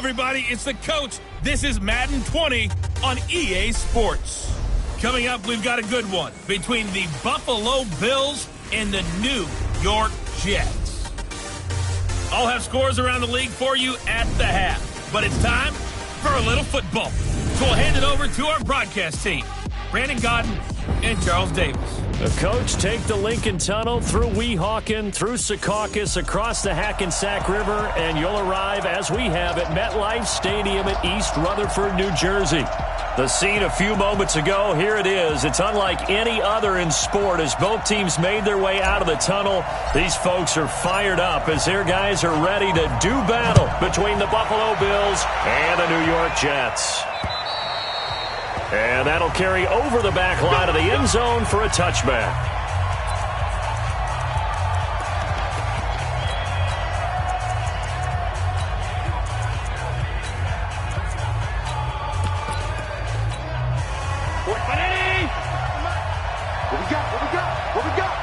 everybody. It's the coach. This is Madden 20 on EA Sports. Coming up, we've got a good one between the Buffalo Bills and the New York Jets. I'll have scores around the league for you at the half. But it's time for a little football. So we'll hand it over to our broadcast team, Brandon Godden and Charles Davis. The coach, take the Lincoln Tunnel through Weehawken, through Secaucus, across the Hackensack River, and you'll arrive, as we have, at MetLife Stadium at East Rutherford, New Jersey. The scene a few moments ago, here it is. It's unlike any other in sport as both teams made their way out of the tunnel. These folks are fired up as their guys are ready to do battle between the Buffalo Bills and the New York Jets. And that'll carry over the back line of the end zone for a touchback. What we got?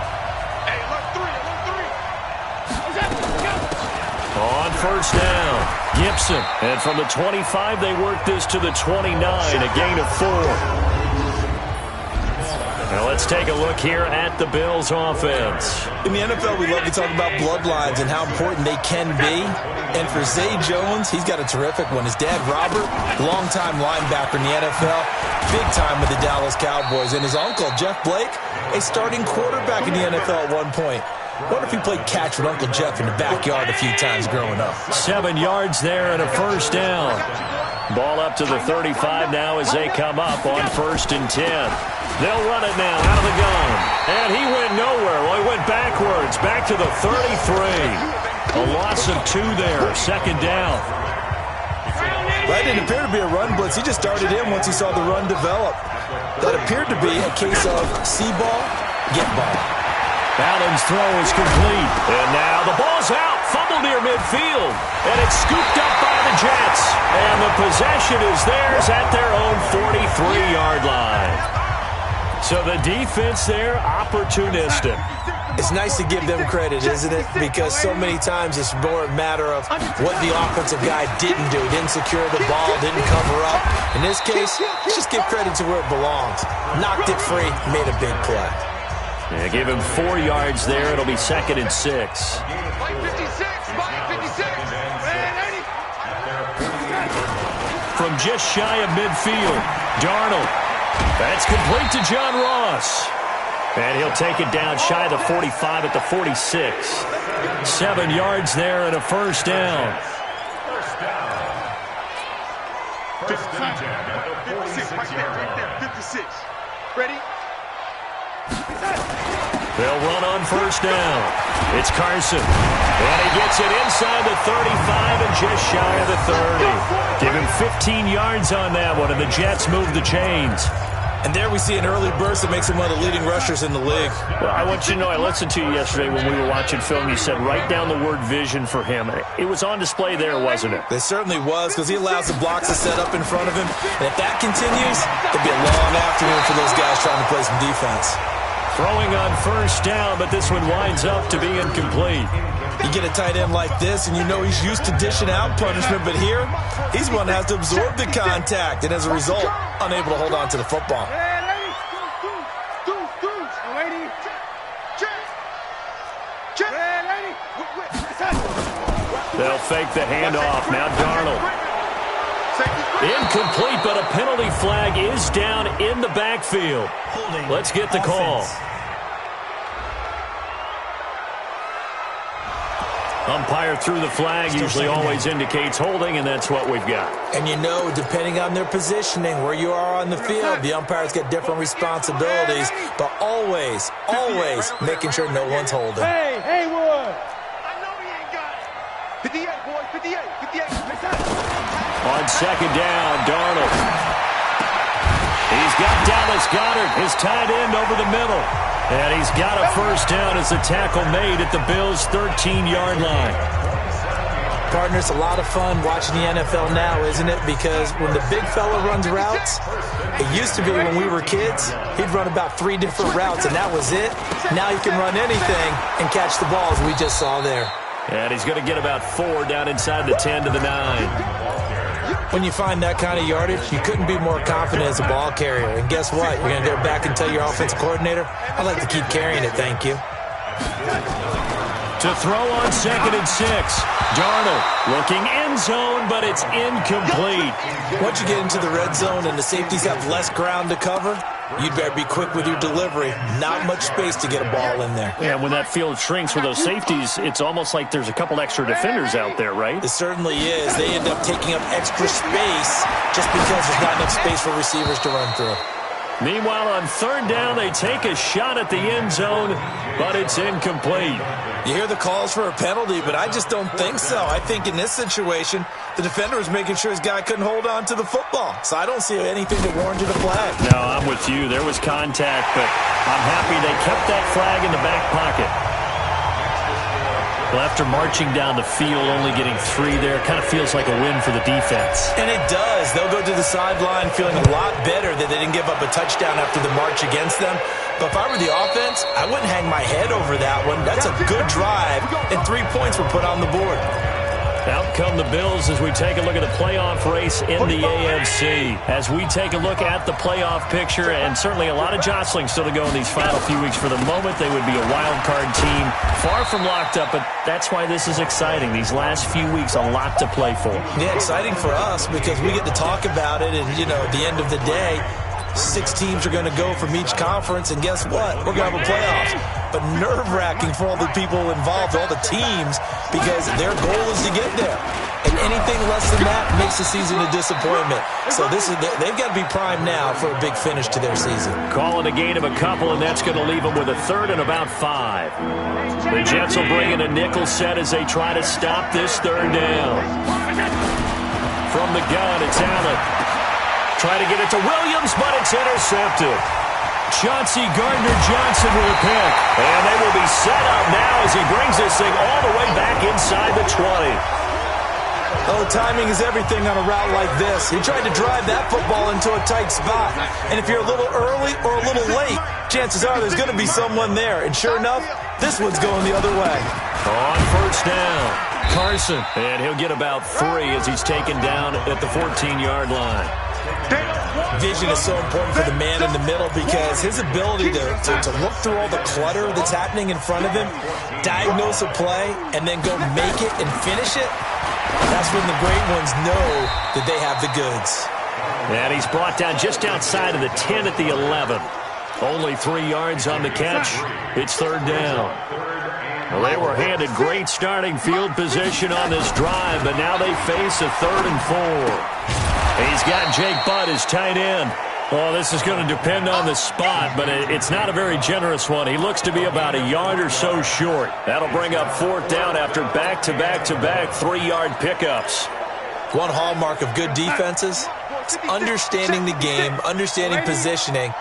Hey, look, three. On first down, Gibson. And from the 25, they work this to the 29, a gain of 4. Now let's take a look here at the Bills offense. In the NFL, we love to talk about bloodlines and how important they can be. And for Zay Jones, he's got a terrific one. His dad, Robert, longtime linebacker in the NFL, big time with the Dallas Cowboys. And his uncle, Jeff Blake, a starting quarterback in the NFL at one point. Wonder if he played catch with Uncle Jeff in the backyard a few times growing up. 7 yards there and a first down. Ball up to the 35 now as they come up on 1st and 10. They'll run it now out of the gun. And he went nowhere. Well, he went backwards, back to the 33. A loss of 2 there, 2nd down. That didn't appear to be a run blitz. He just started in once he saw the run develop. That appeared to be a case of see ball, get ball. Allen's throw is complete. And now the ball's out. Fumble near midfield. And it's scooped up by the Jets. And the possession is theirs at their own 43-yard line. So the defense there, opportunistic. It's nice to give them credit, isn't it? Because so many times it's more a matter of what the offensive guy didn't do. Didn't secure the ball, didn't cover up. In this case, just give credit to where it belongs. Knocked it free, made a big play. Yeah, give him 4 yards there. It'll be 2nd and 6. From just shy of midfield, Darnold. That's complete to John Ross. And he'll take it down shy of the 45 at the 46. 7 yards there and a first down. Ready? They'll run on first down. It's Carson. And he gets it inside the 35 and just shy of the 30. Give him 15 yards on that one, and the Jets move the chains. And there we see an early burst that makes him one of the leading rushers in the league. Well, I want you to know, I listened to you yesterday when we were watching film. You said write down the word vision for him. It was on display there, wasn't it? It certainly was, because he allows the blocks to set up in front of him. And if that continues, it'll be a long afternoon for those guys trying to play some defense. Throwing on first down, but this one winds up to be incomplete. You get a tight end like this, and you know he's used to dishing out punishment, but here, he's one that has to absorb the contact, and as a result, unable to hold on to the football. They'll fake the handoff. Now Darnold. Incomplete, but a penalty flag is down in the backfield. Let's get the call. Umpire threw the flag, usually always indicates holding, and that's what we've got. And you know, depending on their positioning, where you are on the field, the umpires get different responsibilities, but always, always making sure no one's holding. Hey, Haywood! I know he ain't got it. 58, boy, 58. On second down, Darnold. He's got Dallas Goedert, his tight end, over the middle. And he's got a first down as the tackle made at the Bills' 13-yard line. Partner, it's a lot of fun watching the NFL now, isn't it? Because when the big fella runs routes, it used to be when we were kids, he'd run about 3 different routes, and that was it. Now he can run anything and catch the balls we just saw there. And he's going to get about 4 down inside the 10 to the 9. When you find that kind of yardage, you couldn't be more confident as a ball carrier. And guess what? You're going to go back and tell your offensive coordinator, I'd like to keep carrying it, thank you. To throw on 2nd and 6. Darnold looking end zone, but it's incomplete. Once you get into the red zone and the safeties have less ground to cover, you'd better be quick with your delivery. Not much space to get a ball in there. Yeah, when that field shrinks with those safeties, it's almost like there's a couple extra defenders out there, right? It certainly is. They end up taking up extra space just because there's not enough space for receivers to run through. Meanwhile, on 3rd down, they take a shot at the end zone, but it's incomplete. You hear the calls for a penalty, but I just don't think so. I think in this situation, the defender was making sure his guy couldn't hold on to the football. So I don't see anything that warranted a flag. No, I'm with you. There was contact, but I'm happy they kept that flag in the back pocket. Well, after marching down the field, only getting 3 there, kind of feels like a win for the defense. And it does. They'll go to the sideline feeling a lot better that they didn't give up a touchdown after the march against them. But if I were the offense, I wouldn't hang my head over that one. That's a good drive, and 3 points were put on the board. Out come the Bills as we take a look at the playoff race in the AFC. As we take a look at the playoff picture, and certainly a lot of jostling still to go in these final few weeks. For the moment, they would be a wild card team, far from locked up, but that's why this is exciting. These last few weeks, a lot to play for. Yeah, exciting for us because we get to talk about it, and, at the end of the day, 6 teams are going to go from each conference, and guess what? We're going to have a playoffs. But nerve-wracking for all the people involved, all the teams, because their goal is to get there. And anything less than that makes the season a disappointment. So they've got to be primed now for a big finish to their season. Calling a gain of a couple, and that's going to leave them with a 3rd and about 5. The Jets will bring in a nickel set as they try to stop this 3rd down. From the gun, it's Allen. Try to get it to Williams, but it's intercepted. Chauncey Gardner-Johnson with a pick. And they will be set up now as he brings this thing all the way back inside the 20. Oh, timing is everything on a route like this. He tried to drive that football into a tight spot. And if you're a little early or a little late, chances are there's going to be someone there. And sure enough, this one's going the other way. On 1st down, Carson. And he'll get about 3 as he's taken down at the 14-yard line. Vision is so important for the man in the middle because his ability to look through all the clutter that's happening in front of him, diagnose a play, and then go make it and finish it, that's when the great ones know that they have the goods. And he's brought down just outside of the 10 at the 11. Only 3 yards on the catch. It's 3rd down. Well, they were handed great starting field position on this drive, but now they face a 3rd and 4. He's got Jake Butt as tight end. Well, this is going to depend on the spot, but it's not a very generous one. He looks to be about a yard or so short. That'll bring up 4th down after back-to-back 3-yard pickups. One hallmark of good defenses is understanding the game, understanding positioning,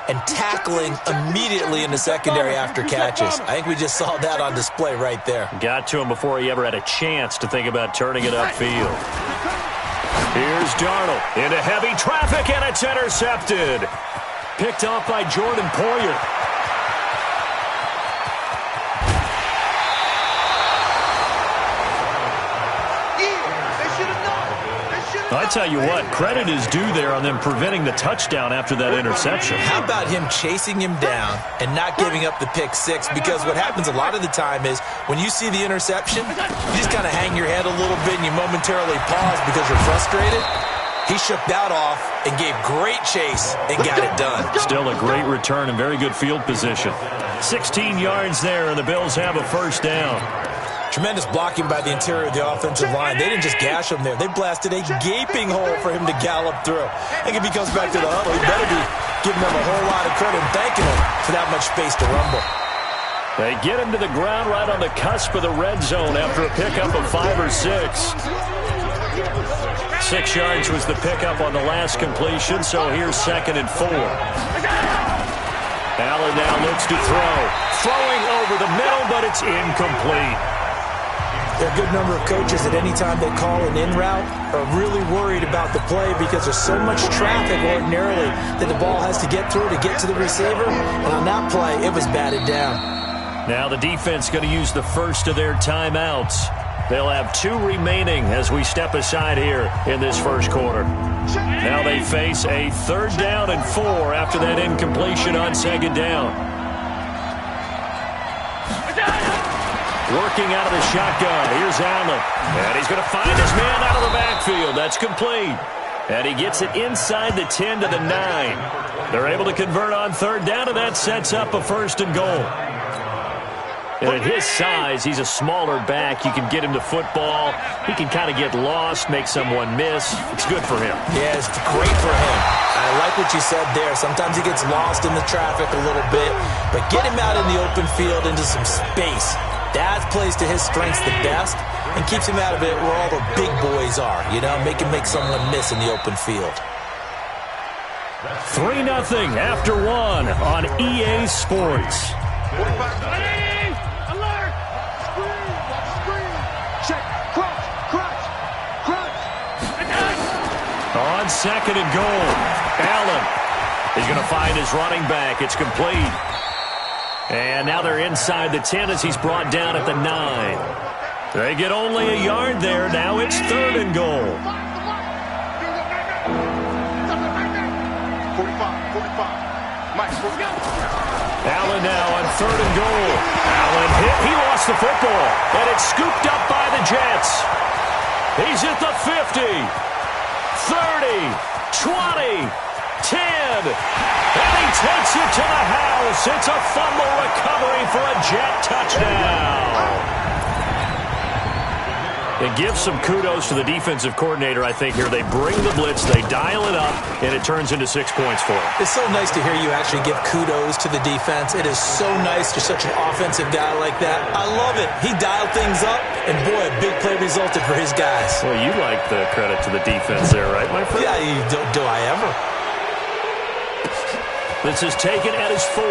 and tackling immediately in the secondary after catches. I think we just saw that on display right there. Got to him before he ever had a chance to think about turning it upfield. Here's Darnold into heavy traffic, and it's intercepted. Picked off by Jordan Poyer. I tell you what, credit is due there on them preventing the touchdown after that interception. How about him chasing him down and not giving up the pick 6? Because what happens a lot of the time is when you see the interception, you just kind of hang your head a little bit and you momentarily pause because you're frustrated. He shook that off and gave great chase and got it done. Still a great return and very good field position. 16 yards there, and the Bills have a 1st down. Tremendous blocking by the interior of the offensive line. They didn't just gash him there. They blasted a gaping hole for him to gallop through. I think if he comes back to the huddle, he better be giving them a whole lot of credit and thanking him for that much space to rumble. They get him to the ground right on the cusp of the red zone after a pickup of 5 or 6. 6 yards was the pickup on the last completion, so here's 2nd and 4. Allen now looks to throw. Throwing over the middle, but it's incomplete. There are a good number of coaches at any time they call an in route are really worried about the play because there's so much traffic ordinarily that the ball has to get through to get to the receiver. And on that play, it was batted down. Now the defense going to use the first of their timeouts. They'll have 2 remaining as we step aside here in this first quarter. Now they face a 3rd down and 4 after that incompletion on 2nd down. Working out of the shotgun. Here's Allen. And he's going to find his man out of the backfield. That's complete. And he gets it inside the 10 to the 9. They're able to convert on 3rd down, and that sets up a 1st and goal. And at his size, he's a smaller back. You can get him to football. He can kind of get lost, make someone miss. It's good for him. Yeah, it's great for him. I like what you said there. Sometimes he gets lost in the traffic a little bit, but get him out in the open field into some space. That plays to his strengths the best and keeps him out of it where all the big boys are, you know, make him make someone miss in the open field. 3-0 after 1 on EA Sports. 45. Alert! Screen! Check! Crunch! On 2nd and goal, Allen is going to find his running back. It's complete. And now they're inside the 10 as he's brought down at the 9. They get only a yard there. Now it's 3rd and goal. 45. Mike, Allen now on 3rd and goal. Allen hit. He lost the football. And it's scooped up by the Jets. He's at the 50, 30, 20, 10. And he takes it to the house. It's a fumble recovery for a Jet touchdown. It gives some kudos to the defensive coordinator, I think, here. They bring the blitz, they dial it up, and it turns into 6 points for them. It's so nice to hear you actually give kudos to the defense. It is so nice you're such an offensive guy like that. I love it. He dialed things up, and boy, a big play resulted for his guys. Well, you like the credit to the defense there, right, my friend? Yeah, do I ever? This is taken at his 4.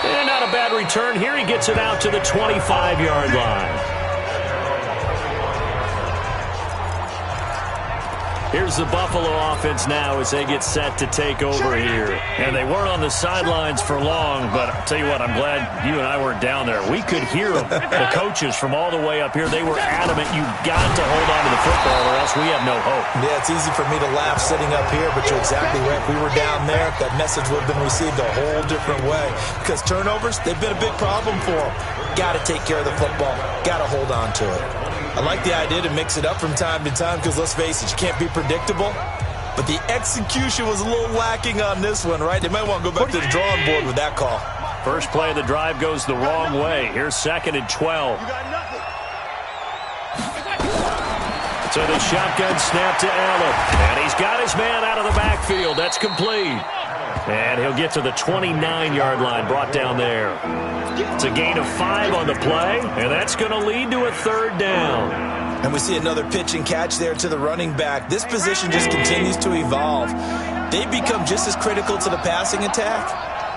And not a bad return here. He gets it out to the 25-yard line. Here's the Buffalo offense now as they get set to take over here. And they weren't on the sidelines for long, but I'll tell you what, I'm glad you and I weren't down there. We could hear them. The coaches from all the way up here, they were adamant, you've got to hold on to the football or else we have no hope. Yeah, it's easy for me to laugh sitting up here, but you're exactly right. If we were down there, that message would have been received a whole different way. Because turnovers, they've been a big problem for them. Got to take care of the football. Got to hold on to it. I like the idea to mix it up from time to time because, let's face it, you can't be predictable. But the execution was a little lacking on this one, right? They might want to go back to the drawing board with that call. First play of the drive goes the wrong way. Here's 2nd and 12. So the shotgun snap to Allen. And he's got his man out of the backfield. That's complete. And he'll get to the 29-yard line, brought down there. It's a gain of 5 on the play, and that's going to lead to a 3rd down. And we see another pitch and catch there to the running back. This position just continues to evolve. They become just as critical to the passing attack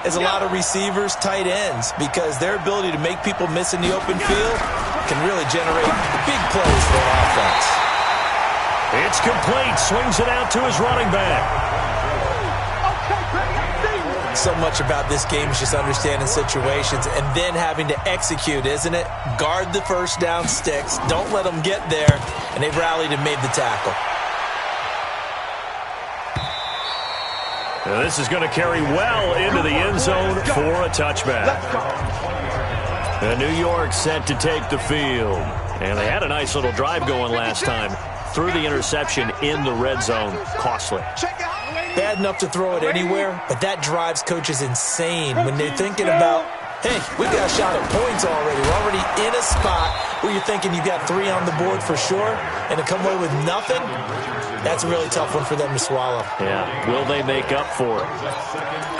as a lot of receivers, tight ends, because their ability to make people miss in the open field can really generate big plays for an offense. It's complete. Swings it out to his running back. So much about this game is just understanding situations and then having to execute, isn't it? Guard the first down sticks. Don't let them get there. And they've rallied and made the tackle. Now this is going to carry well into the end zone for a touchback. And New York set to take the field. And they had a nice little drive going last time. Threw the interception in the red zone. Costly. Bad enough to throw it anywhere, but that drives coaches insane when they're thinking about, hey, we've got a shot at points already. We're already in a spot where you're thinking you've got 3 on the board for sure, and to come away with nothing, that's a really tough one for them to swallow. Yeah, will they make up for it?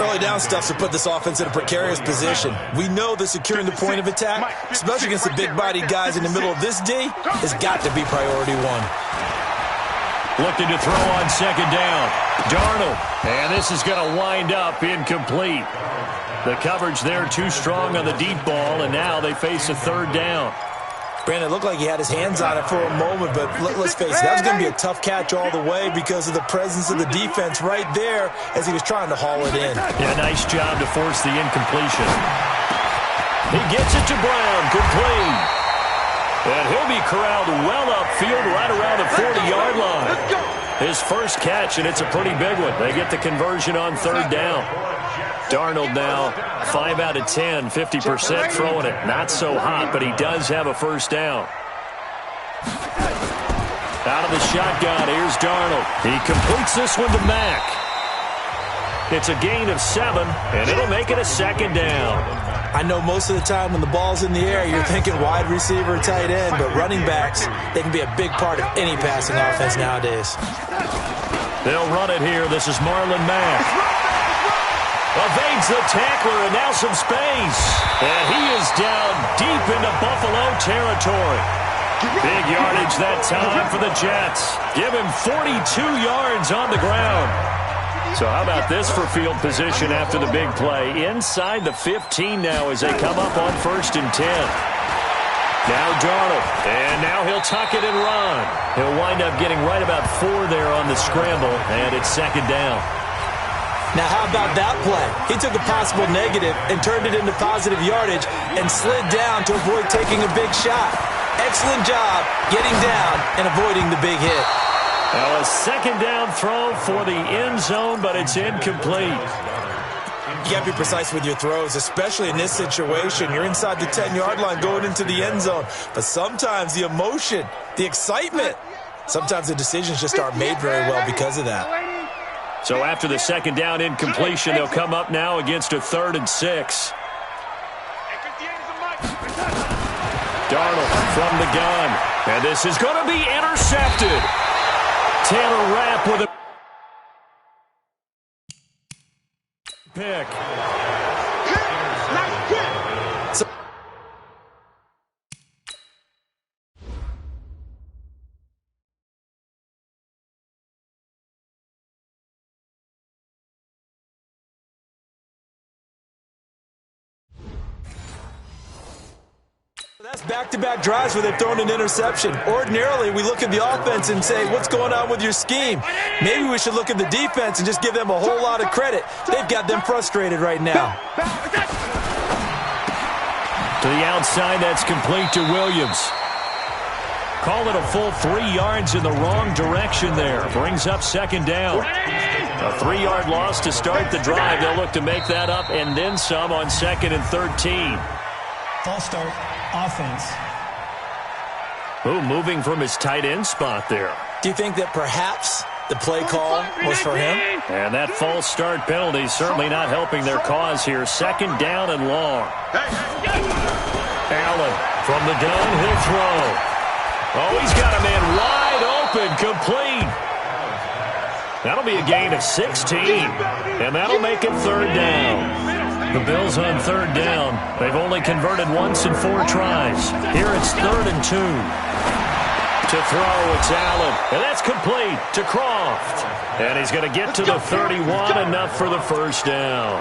Early down stuff's to put this offense in a precarious position. We know that securing the point of attack, especially against the big-bodied guys in the middle of this D, has got to be priority 1. Looking to throw on 2nd down. Darnold. And this is going to wind up incomplete. The coverage there too strong on the deep ball, and now they face a 3rd down. Brandon, it looked like he had his hands on it for a moment, but let's face it, that was going to be a tough catch all the way because of the presence of the defense right there as he was trying to haul it in. Yeah, nice job to force the incompletion. He gets it to Brown, complete. And he'll be corralled well upfield right around the 40-yard line. His first catch, and it's a pretty big one. They get the conversion on third down. Darnold now 5 out of 10, 50% throwing it. Not so hot, but he does have a first down. Out of the shotgun, here's Darnold. He completes this one to Mack. It's a gain of 7, and it'll make it a second down. I know most of the time when the ball's in the air, you're thinking wide receiver, tight end, but running backs, they can be a big part of any passing offense nowadays. They'll run it here. This is Marlon Mack. Evades the tackler, and now some space. And he is down deep into Buffalo territory. Big yardage that time for the Jets. Give him 42 yards on the ground. So how about this for field position after the big play? Inside the 15 now as they come up on 1st and 10. Now Darnold, and now he'll tuck it and run. He'll wind up getting right about 4 there on the scramble, and it's second down. Now how about that play? He took a possible negative and turned it into positive yardage and slid down to avoid taking a big shot. Excellent job getting down and avoiding the big hit. Now a second down throw for the end zone, but it's incomplete. You got to be precise with your throws, especially in this situation. You're inside the 10-yard line going into the end zone. But sometimes the emotion, the excitement, sometimes the decisions just aren't made very well because of that. So after the second down incompletion, they'll come up now against a 3rd and 6. Darnold from the gun. And this is going to be intercepted. Taylor Rapp with a pick. That's back-to-back drives where they've thrown an interception. Ordinarily, we look at the offense and say, what's going on with your scheme? Maybe we should look at the defense and just give them a whole lot of credit. They've got them frustrated right now. To the outside, that's complete to Williams. Call it a full 3 yards in the wrong direction there. Brings up second down. A 3-yard loss to start the drive. They'll look to make that up and then some on 2nd and 13. False start. Offense. Oh, moving from his tight end spot there. Do you think that perhaps the play call was for him? And that false start penalty is certainly not helping their cause here. Second down and long. Allen from the gun, he'll throw. Oh, he's got a man wide open, complete. That'll be a gain of 16, and that'll make it 3rd down. The Bills on 3rd down. They've only converted once in 4 tries. Here it's 3rd and 2. To throw, it's Allen. And that's complete to Croft. And he's going to get to the 31, enough for the first down.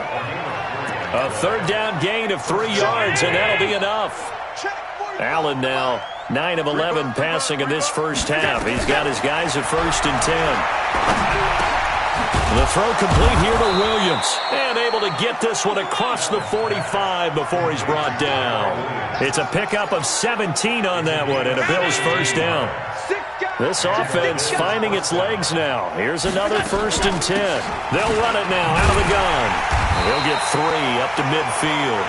A 3rd down gain of 3 yards, and that'll be enough. Allen now 9 of 11 passing in this first half. He's got his guys at 1st and 10. The throw complete here to Williams. And able to get this one across the 45 before he's brought down. It's a pickup of 17 on that one and a Bills first down. This offense finding its legs now. Here's another 1st and 10. They'll run it now out of the gun. He'll get 3 up to midfield.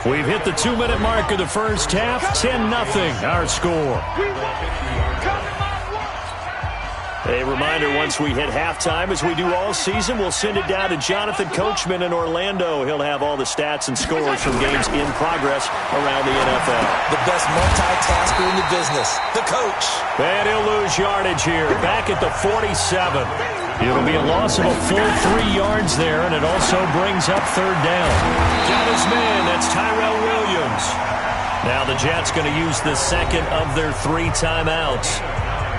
We've hit the 2-minute mark of the first half. 10-0 our score. A reminder, once we hit halftime, as we do all season, we'll send it down to Jonathan Coachman in Orlando. He'll have all the stats and scores from games in progress around the NFL. The best multitasker in the business, the coach. And he'll lose yardage here, back at the 47. It'll be a loss of a full 3 yards there, and it also brings up 3rd down. Got his man, that's Tyrell Williams. Now the Jets going to use the second of their 3 timeouts,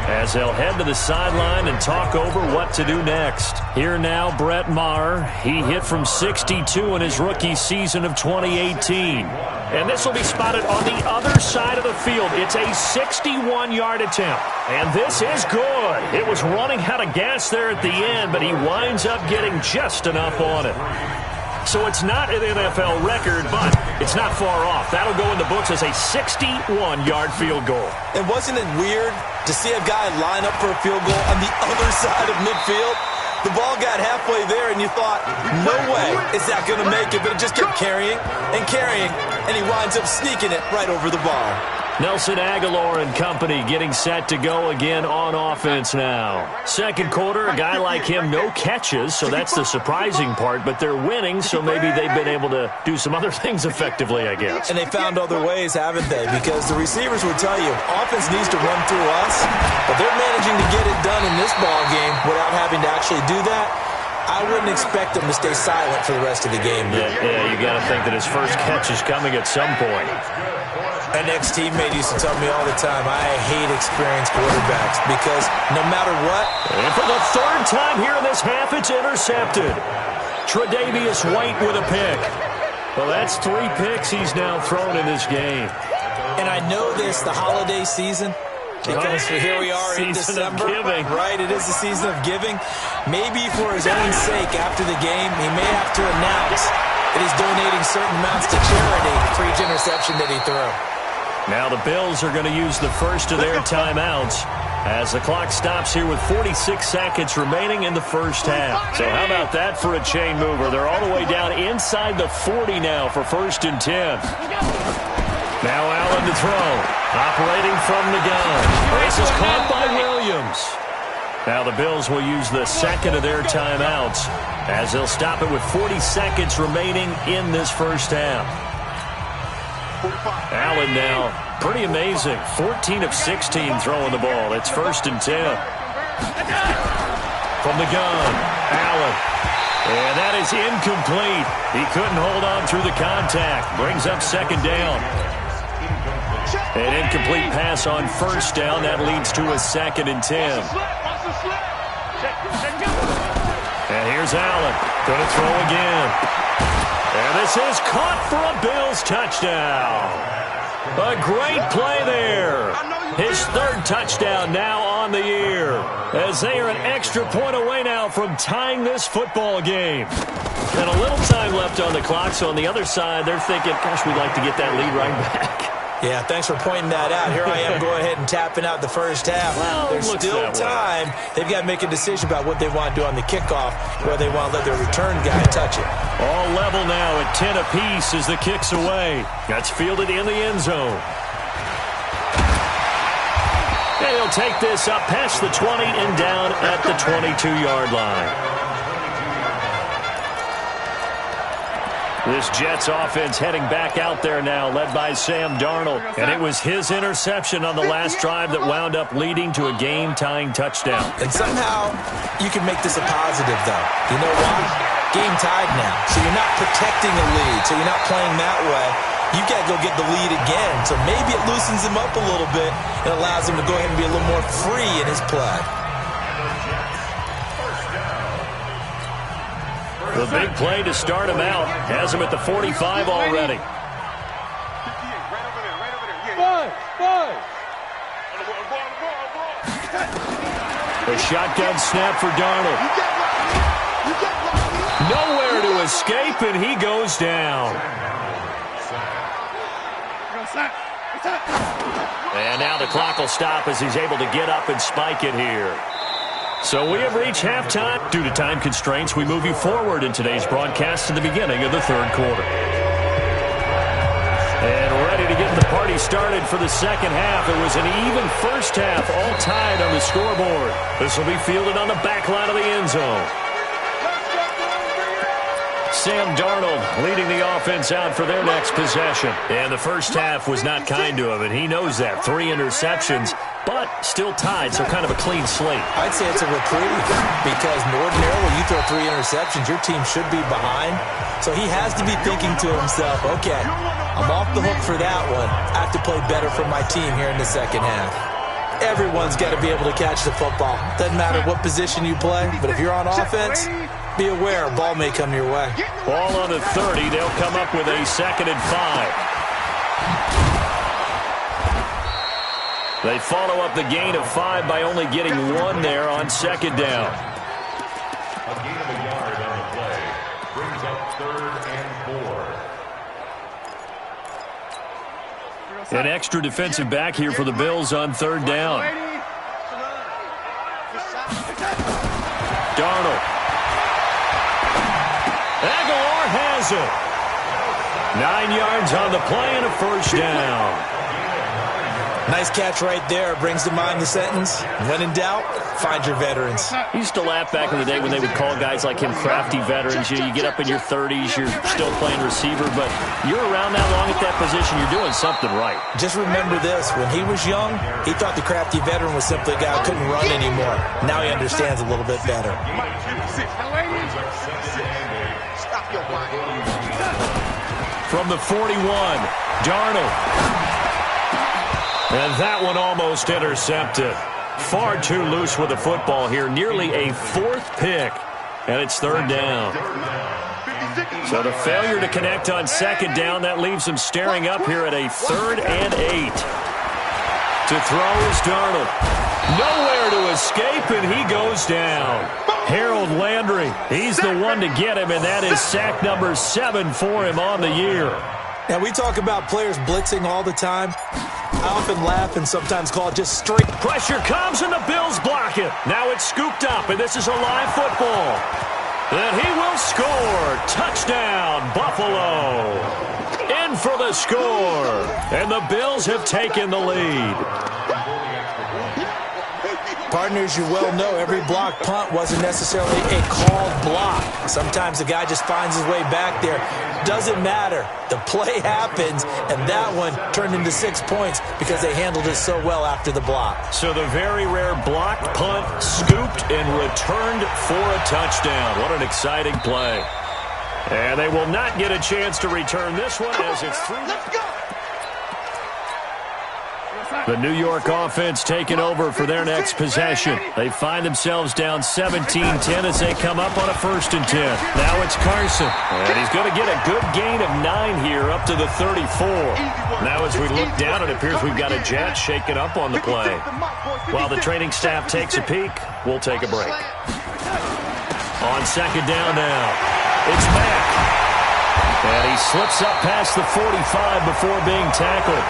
as they'll head to the sideline and talk over what to do next. Here now, Brett Maher. He hit from 62 in his rookie season of 2018. And this will be spotted on the other side of the field. It's a 61-yard attempt. And this is good. It was running out of gas there at the end, but he winds up getting just enough on it. So it's not an NFL record, but it's not far off. That'll go in the books as a 61-yard field goal. And wasn't it weird to see a guy line up for a field goal on the other side of midfield? The ball got halfway there, and you thought, no way is that going to make it, but it just kept carrying, and he winds up sneaking it right over the bar. Nelson Aguilar and company getting set to go again on offense now. Second quarter, a guy like him, no catches, so that's the surprising part, but they're winning, so maybe they've been able to do some other things effectively, I guess. And they found other ways, haven't they? Because the receivers would tell you, offense needs to run through us, but they're managing to get it done in this ball game without having to actually do that. I wouldn't expect him to stay silent for the rest of the game. Yeah, you got to think that his first catch is coming at some point. An ex-teammate used to tell me all the time, I hate experienced quarterbacks because no matter what. And for the third time here in this half, it's intercepted. Tre'Davious White with a pick. Well, that's 3 picks he's now thrown in this game. And I know this, the holiday season, because here we are in December, right? It is the season of giving. Maybe for his own sake after the game, he may have to announce that he's donating certain amounts to charity for each interception that he threw. Now the Bills are going to use the first of their timeouts as the clock stops here with 46 seconds remaining in the first half. So how about that for a chain mover? They're all the way down inside the 40 now for 1st and 10. Now Allen to throw. Operating from the gun. This is caught by Williams. Now the Bills will use the second of their timeouts as they'll stop it with 40 seconds remaining in this first half. Allen now, pretty amazing. 14 of 16 throwing the ball. It's 1st and 10. From the gun, Allen. And that is incomplete. He couldn't hold on through the contact. Brings up 2nd down. An incomplete pass on 1st down. That leads to a 2nd and 10. And here's Allen. Going to throw again. And this is caught for a Bills touchdown. A great play there. His 3rd touchdown now on the year, as they are an extra point away now from tying this football game. And a little time left on the clock, so on the other side, they're thinking, gosh, we'd like to get that lead right back. Yeah, thanks for pointing that out. Here I am going ahead and tapping out the first half. Well, there's still time. They've got to make a decision about what they want to do on the kickoff, where they want to let their return guy touch it. All level now at 10 apiece as the kick's away. That's fielded in the end zone. And he'll take this up past the 20 and down at the 22-yard line. This Jets offense heading back out there now, led by Sam Darnold. And it was his interception on the last drive that wound up leading to a game-tying touchdown. And somehow you can make this a positive, though. You know why? Game tied now. So you're not protecting a lead, so you're not playing that way. You've got to go get the lead again. So maybe it loosens him up a little bit and allows him to go ahead and be a little more free in his play. The big play to start him out has him at the 45 already. The shotgun snap for Darnold. Nowhere to escape, and he goes down. And now the clock will stop as he's able to get up and spike it here. So we have reached halftime. Due to time constraints, we move you forward in today's broadcast to the beginning of the 3rd quarter. And ready to get the party started for the 2nd half. It was an even first half, all tied on the scoreboard. This will be fielded on the back line of the end zone. Sam Darnold leading the offense out for their next possession. And the first half was not kind to him, and he knows that. 3 interceptions, but still tied, so kind of a clean slate. I'd say it's a reprieve because ordinarily when you throw 3 interceptions, your team should be behind. So he has to be thinking to himself, okay, I'm off the hook for that one. I have to play better for my team here in the 2nd half. Everyone's got to be able to catch the football. Doesn't matter what position you play, but if you're on offense, be aware a ball may come your way. Ball on the 30. They'll come up with a 2nd and 5. They follow up the gain of 5 by only getting 1 there on 2nd down. A gain of a yard on the play brings up An extra defensive back here for the Bills on third down. Darnold. Aguilar has it. 9 yards on the play and a first down. Nice catch right there. Brings to mind the sentence, when in doubt, find your veterans. I used to laugh back in the day when they would call guys like him crafty veterans. You get up in your 30s, you're still playing receiver, but you're around that long at that position, you're doing something right. Just remember this. When he was young, he thought the crafty veteran was simply a guy who couldn't run anymore. Now he understands a little bit better. From the 41, Darnold. And that one almost intercepted. Far too loose with the football here. Nearly a fourth pick. And it's third down. So the failure to connect on second down, that leaves him staring up here at a 3rd and 8. To throw is Darnold. Nowhere to escape, and he goes down. Harold Landry, he's the one to get him, and that is sack number 7 for him on the year. Now, we talk about players blitzing all the time. I often laugh and sometimes call it just straight. Pressure comes, and the Bills block it. Now it's scooped up, and this is a live football. And he will score. Touchdown, Buffalo. In for the score. And the Bills have taken the lead. Partners, you well know every block punt wasn't necessarily a called block. Sometimes the guy just finds his way back there. Doesn't matter. The play happens, and that one turned into 6 points because they handled it so well after the block. So the very rare blocked punt, scooped, and returned for a touchdown. What an exciting play. And they will not get a chance to return this one as it's through. Let's go. The New York offense taking over for their next possession. They find themselves down 17-10 as they come up on a 1st and 10. Now it's Carson. And he's going to get a good gain of 9 here up to the 34. Now as we look down, it appears we've got a jet shaken up on the play. While the training staff takes a peek, we'll take a break. On second down now, it's Mack. And he slips up past the 45 before being tackled.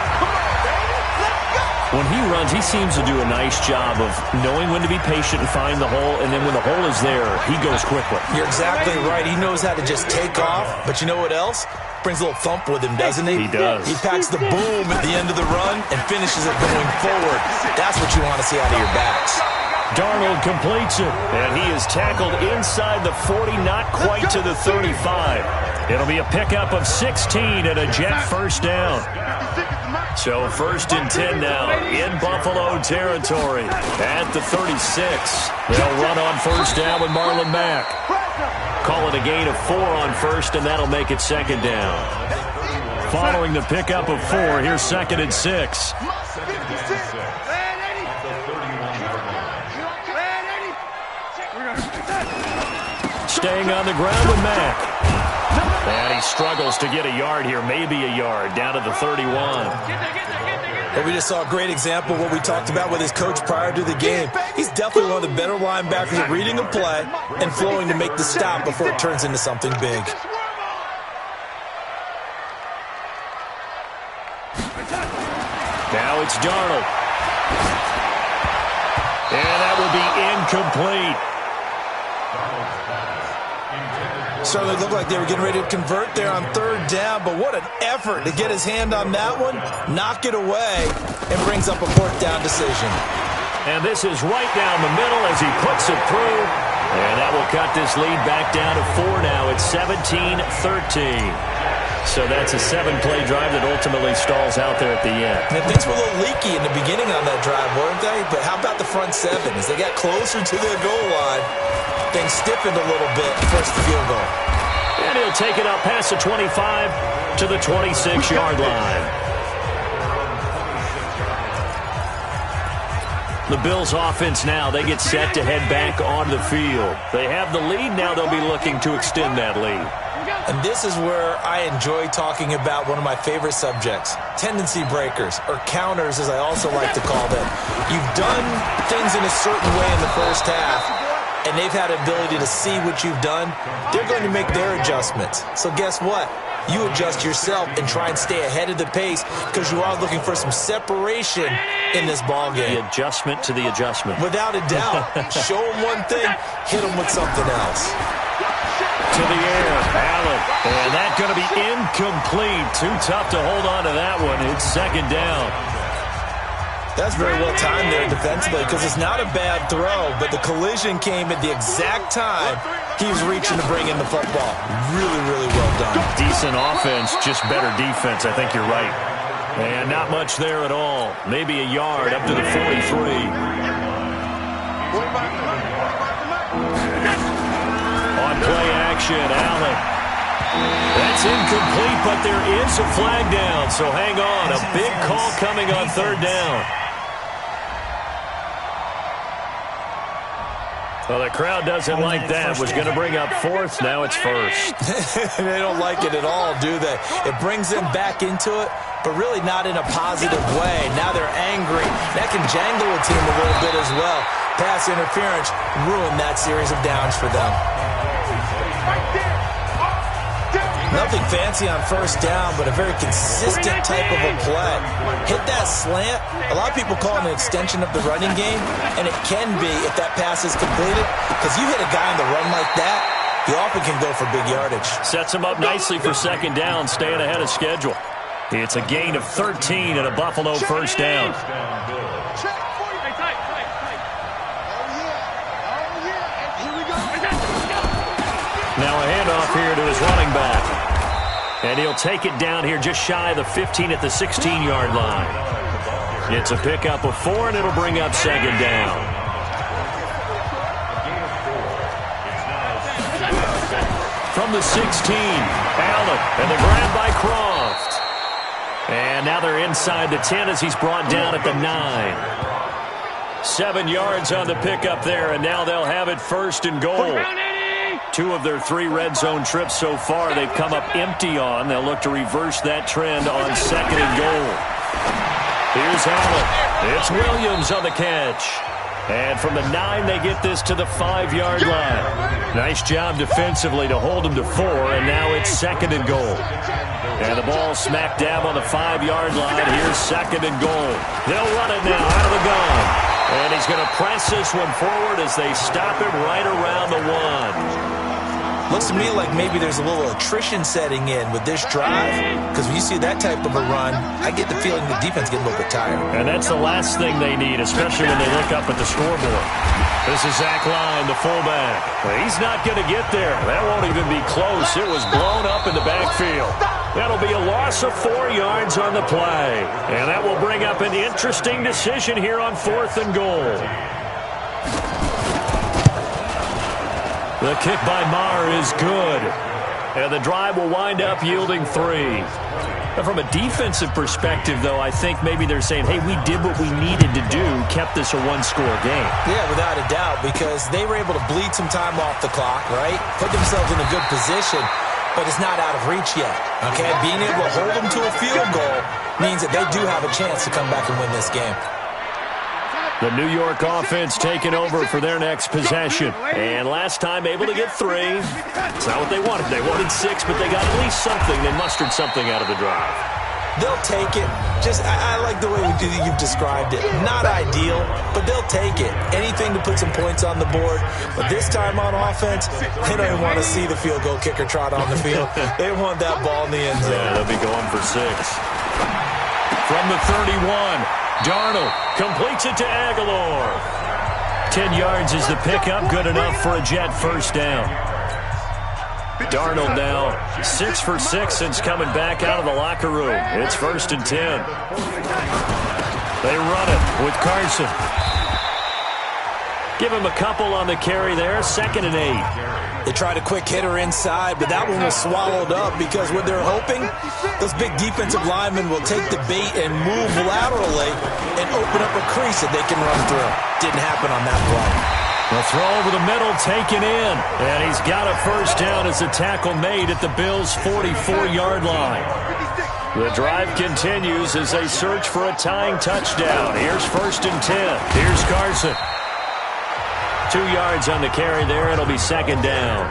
When he runs, he seems to do a nice job of knowing when to be patient and find the hole, and then when the hole is there, he goes quickly. You're exactly right. He knows how to just take off, but you know what else? Brings a little thump with him, doesn't he? He does. He packs the boom at the end of the run and finishes it going forward. That's what you want to see out of your backs. Darnold completes it, and he is tackled inside the 40, not quite to the 35. It'll be a pickup of 16 and a jet first down. So 1st and 10 now in Buffalo territory at the 36. They'll run on 1st down with Marlon Mack. Call it a gain of 4 on 1st, and that'll make it 2nd down. Following the pickup of 4, here's 2nd and 6. Staying on the ground with Mack. And he struggles to get a yard here, maybe a yard, down to the 31. But we just saw a great example of what we talked about with his coach prior to the game. He's definitely one of the better linebackers at reading a play and flowing to make the stop before it turns into something big. Now it's Darnold. And that will be incomplete. Certainly looked like they were getting ready to convert there on 3rd down, but what an effort to get his hand on that one, knock it away, and brings up a 4th down decision. And this is right down the middle as he puts it through. And that will cut this lead back down to 4 now. It's 17-13. So that's a 7-play drive that ultimately stalls out there at the end. And things were a little leaky in the beginning on that drive, weren't they? But how about the front 7? As they got closer to the goal line, things stiffened a little bit first the field goal. And he'll take it up past the 25 to the 26-yard line. The Bills offense now, they get set to head back onto the field. They have the lead, now they'll be looking to extend that lead. And this is where I enjoy talking about one of my favorite subjects, tendency breakers, or counters as I also like to call them. You've done things in a certain way in the first half, and they've had the ability to see what you've done, they're going to make their adjustments. So guess what? You adjust yourself and try and stay ahead of the pace because you are looking for some separation in this ball game. The adjustment to the adjustment. Without a doubt. Show them one thing, hit them with something else. To the air, Allen. And that's going to be incomplete. Too tough to hold on to that one. It's second down. That's very well timed there defensively because it's not a bad throw, but the collision came at the exact time he was reaching to bring in the football. Really, really well done. Decent offense, just better defense. I think you're right. And not much there at all. Maybe a yard up to the 43. On play action, Allen. That's incomplete, but there is a flag down, so hang on. A big call coming on third down. Well, the crowd doesn't like that. Was going to bring up fourth. Now it's first. They don't like it at all, do they? It brings them back into it, but really not in a positive way. Now they're angry. That can jangle a team a little bit as well. Pass interference ruined that series of downs for them. Nothing fancy on first down, but a very consistent type of a play. Hit that slant. A lot of people call it an extension of the running game, and it can be if that pass is completed, because you hit a guy on the run like that, he often can go for big yardage. Sets him up nicely for second down, staying ahead of schedule. It's a gain of 13 and a Buffalo first down. Now a handoff here to his running back. And he'll take it down here just shy of the 15 at the 16-yard line. It's a pickup of 4, and it'll bring up second down. From the 16, Allen, and the grab by Croft. And now they're inside the 10 as he's brought down at the 9. 7 yards on the pickup there, and now they'll have it first and goal. 2 of their 3 red zone trips so far they've come up empty on. They'll look to reverse that trend on second and goal. Here's Allen. It's Williams on the catch. And from the 9, they get this to the 5-yard line. Nice job defensively to hold them to 4, and now it's second and goal. And the ball smack dab on the 5-yard line. Here's second and goal. They'll run it now out of the gun. And he's going to press this one forward as they stop him right around the 1. Looks to me like maybe there's a little attrition setting in with this drive, because when you see that type of a run, I get the feeling the defense gets a little bit tired. And that's the last thing they need, especially when they look up at the scoreboard. This is Zach Line, the fullback. He's not going to get there. That won't even be close. It was blown up in the backfield. That'll be a loss of 4 yards on the play. And that will bring up an interesting decision here on 4th and goal. The kick by Maher is good. And the drive will wind up yielding 3. But from a defensive perspective, though, I think maybe they're saying, hey, we did what we needed to do, kept this a one-score game. Yeah, without a doubt, because they were able to bleed some time off the clock, right? Put themselves in a good position, but it's not out of reach yet, okay? Being able to hold them to a field goal means that they do have a chance to come back and win this game. The New York offense taking over for their next possession. And last time able to get 3. It's not what they wanted. They wanted 6, but they got at least something. They mustered something out of the drive. They'll take it. Just, I like the way you've described it. Not ideal, but they'll take it. Anything to put some points on the board. But this time on offense, they don't even want to see the field goal kicker trot on the field. They want that ball in the end zone. Yeah, they'll be going for 6. From the 31, Darnold completes it to Aguilar. 10 yards is the pickup, good enough for a Jet first down. Darnold now 6 for 6 since coming back out of the locker room. It's 1st and 10. They run it with Carson. Give him a couple on the carry there, 2nd and 8. They tried a quick hitter inside, but that one was swallowed up because what they're hoping, those big defensive linemen will take the bait and move laterally and open up a crease that they can run through. Didn't happen on that play. The throw over the middle taken in, and he's got a first down as the tackle made at the Bills' 44-yard line. The drive continues as they search for a tying touchdown. Here's 1st and 10. Here's Carson. 2 yards on the carry there. It'll be second down.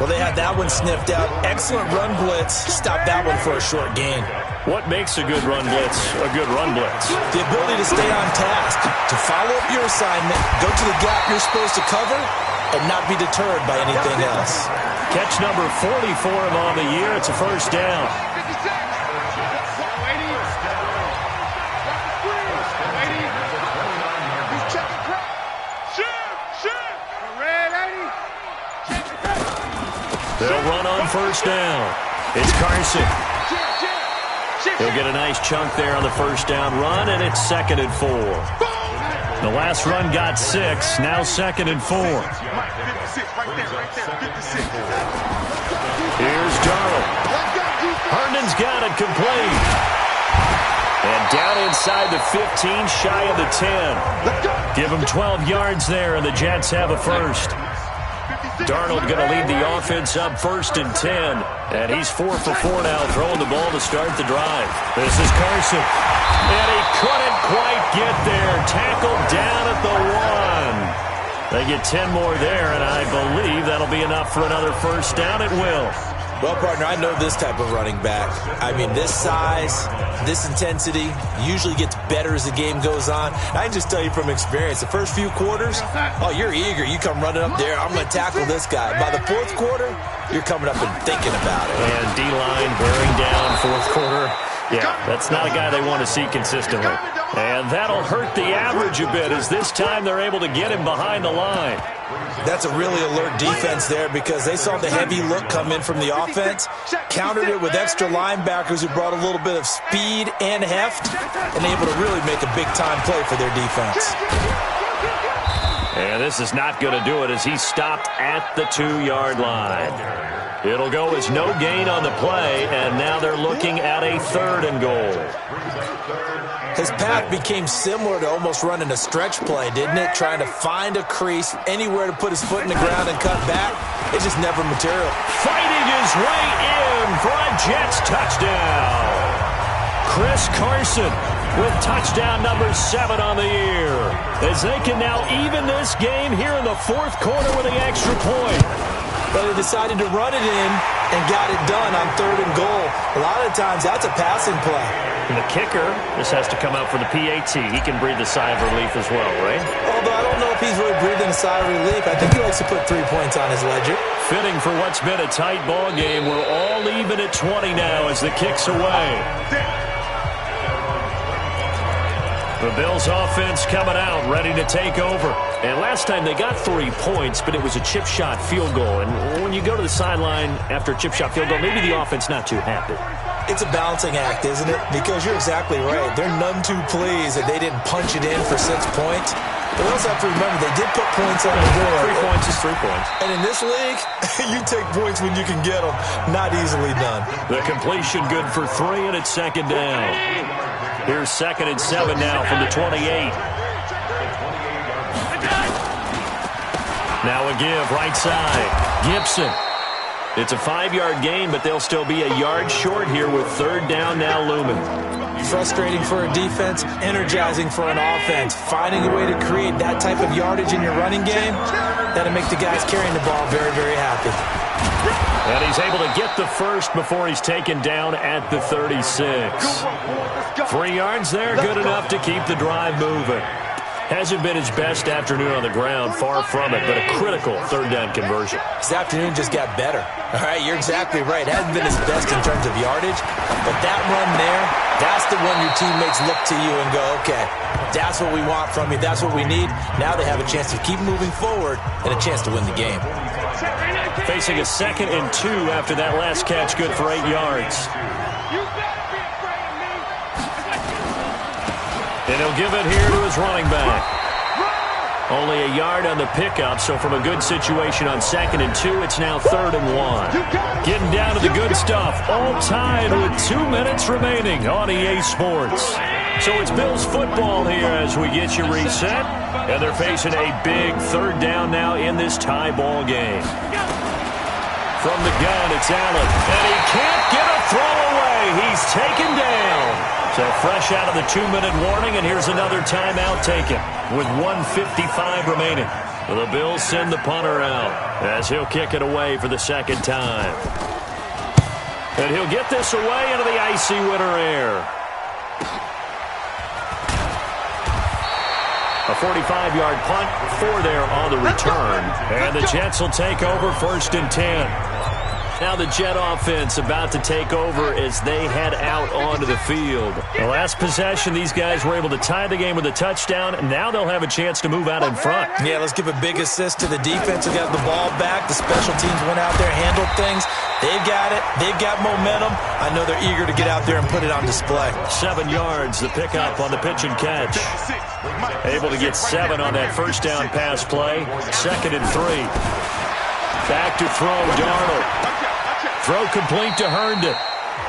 Well, they had that one sniffed out. Excellent run blitz. Stop that one for a short gain. What makes a good run blitz a good run blitz? The ability to stay on task, to follow up your assignment, go to the gap you're supposed to cover, and not be deterred by anything else. Catch number 40 for him on the year. It's a first down. They'll run on first down. It's Carson. He'll get a nice chunk there on the first down run, and it's 2nd and 4. The last run got 6, now 2nd and 4. Here's Darnold. Herndon's got it complete. And down inside the 15, shy of the 10. Give him 12 yards there, and the Jets have a first. Darnold going to lead the offense up 1st and 10. And he's 4 for 4 now, throwing the ball to start the drive. This is Carson. And he couldn't quite get there. Tackled down at the 1. They get 10 more there, and I believe that'll be enough for another first down. It will. Well, partner, I know this type of running back. I mean, this size, this intensity usually gets better as the game goes on. I can just tell you from experience, the first few quarters, oh, you're eager. You come running up there, I'm going to tackle this guy. By the 4th quarter, you're coming up and thinking about it. And D-line bearing down 4th quarter. Yeah, that's not a guy they want to see consistently. And that'll hurt the average a bit as this time they're able to get him behind the line. That's a really alert defense there because they saw the heavy look come in from the offense, countered it with extra linebackers who brought a little bit of speed and heft, and able to really make a big-time play for their defense. And this is not going to do it as he stopped at the 2-yard line. It'll go as no gain on the play, and now they're looking at a 3rd and goal. His path became similar to almost running a stretch play, didn't it? Trying to find a crease, anywhere to put his foot in the ground and cut back. It just never material. Fighting his way in for a Jets touchdown. Chris Carson with touchdown number 7 on the year. As they can now even this game here in the 4th quarter with the extra point. But they decided to run it in and got it done on 3rd and goal. A lot of times that's a passing play. And the kicker, this has to come out for the PAT. He can breathe a sigh of relief as well, right? Although I don't know if he's really breathing a sigh of relief. I think he likes to put 3 points on his ledger. Fitting for what's been a tight ball game. We're all even at 20 now as the kick's away. The Bills offense coming out, ready to take over. And last time they got 3 points, but it was a chip shot field goal. And when you go to the sideline after a chip shot field goal, maybe the offense not too happy. It's a balancing act, isn't it? Because you're exactly right. They're none too pleased that they didn't punch it in for 6 points. But we also have to remember they did put points on the board. 3 points is 3 points. And in this league, you take points when you can get them. Not easily done. The completion good for 3, and it's 2nd down. Here's 2nd and 7 now from the 28. Now a give, right side. Gibson. It's a 5-yard gain, but they'll still be a yard short here with 3rd down now looming. Frustrating for a defense, energizing for an offense. Finding a way to create that type of yardage in your running game, that'll make the guys carrying the ball very, very happy. And he's able to get the first before he's taken down at the 36. 3 yards there, good enough to keep the drive moving. Hasn't been his best afternoon on the ground, far from it, but a critical 3rd down conversion. This afternoon just got better. All right, you're exactly right. Hasn't been his best in terms of yardage, but that run there, that's the one your teammates look to you and go, okay, that's what we want from you, that's what we need. Now they have a chance to keep moving forward and a chance to win the game. Facing a 2nd and 2 after that last catch, good for 8 yards. And he'll give it here to his running back. Only a yard on the pickup, so from a good situation on 2nd and 2, it's now 3rd and 1. Getting down to the good stuff, all tied with 2 minutes remaining on EA Sports. So it's Bills football here as we get you reset, and they're facing a big 3rd down now in this tie ball game. From the gun, it's Allen, and he can't get a throw away. He's taken down. So fresh out of the 2-minute warning, and here's another timeout taken with 1:55 remaining. The Bills send the punter out as he'll kick it away for the second time. And he'll get this away into the icy winter air. A 45-yard punt for there on the return. And the Jets will take over 1st and 10. Now the Jet offense about to take over as they head out onto the field. The last possession, these guys were able to tie the game with a touchdown, and now they'll have a chance to move out in front. Yeah, let's give a big assist to the defense who got the ball back. The special teams went out there, handled things. They've got it. They've got momentum. I know they're eager to get out there and put it on display. 7 yards, the pickup on the pitch and catch. Able to get 7 on that first down pass play. 2nd and 3. Back to throw, Darnold. Throw complete to Herndon.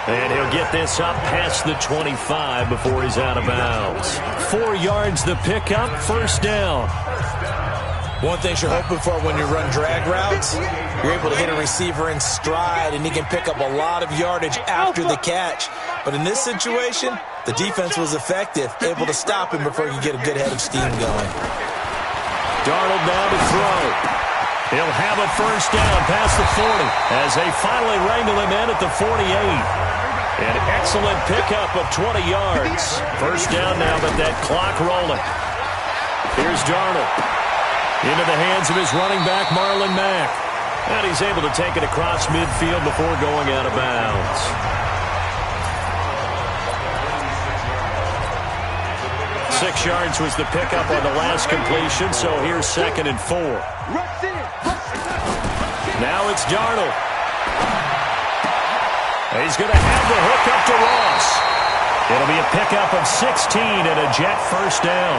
And he'll get this up past the 25 before he's out of bounds. 4 yards the pickup, 1st down. One thing you're hoping for when you run drag routes, you're able to hit a receiver in stride, and he can pick up a lot of yardage after the catch. But in this situation, the defense was effective, able to stop him before he could get a good head of steam going. Darnold now to throw. He'll have a 1st down past the 40 as they finally wrangle him in at the 48. An excellent pickup of 20 yards. 1st down now, but that clock rolling. Here's Darnold. Into the hands of his running back, Marlon Mack. And he's able to take it across midfield before going out of bounds. Six yards was the pickup on the last completion, so here's 2nd and 4. Now it's Darnold. He's going to have the hook up to Ross. It'll be a pickup of 16 and a Jet 1st down.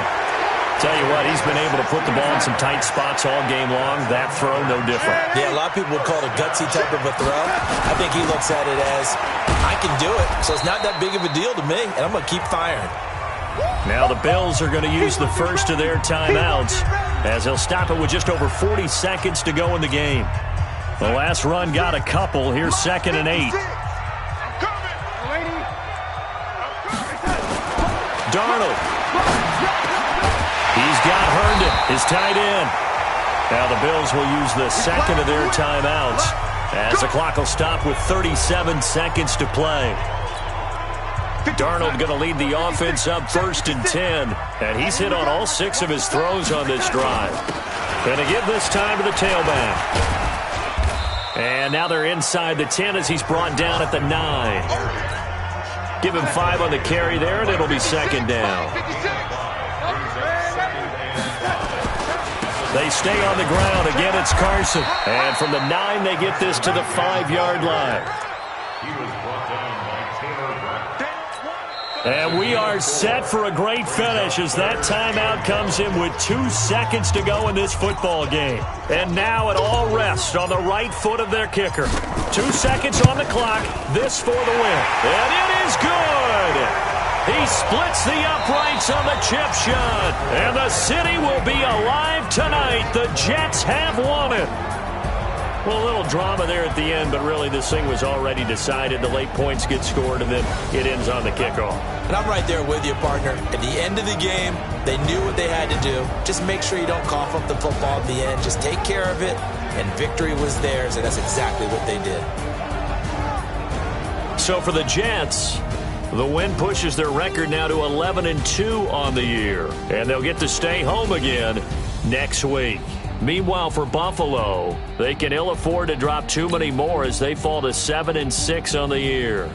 Tell you what, he's been able to put the ball in some tight spots all game long. That throw, no different. Yeah, a lot of people would call it a gutsy type of a throw. I think he looks at it as, I can do it, so it's not that big of a deal to me, and I'm going to keep firing. Now the Bills are going to use the first of their timeouts as they'll stop it with just over 40 seconds to go in the game. The last run got a couple. Here's 2nd and 8. Darnold. He's got Herndon, his tight end. Now the Bills will use the second of their timeouts as the clock will stop with 37 seconds to play. Darnold going to lead the offense up 1st and 10, and he's hit on all 6 of his throws on this drive. Going to give this time to the tailback. And now they're inside the 10 as he's brought down at the 9. Give him 5 on the carry there, and it'll be 2nd down. They stay on the ground. Again, it's Carson. And from the 9, they get this to the 5-yard line. And we are set for a great finish as that timeout comes in with 2 seconds to go in this football game. And now it all rests on the right foot of their kicker. 2 seconds on the clock. This for the win. And it is good. He splits the uprights on the chip shot. And the city will be alive tonight. The Jets have won it. Well, a little drama there at the end, but really this thing was already decided. The late points get scored, and then it ends on the kickoff. And I'm right there with you, partner. At the end of the game, they knew what they had to do. Just make sure you don't cough up the football at the end. Just take care of it, and victory was theirs, and that's exactly what they did. So for the Jets, the win pushes their record now to 11-2 on the year, and they'll get to stay home again next week. Meanwhile, for Buffalo, they can ill afford to drop too many more as they fall to 7-6 on the year.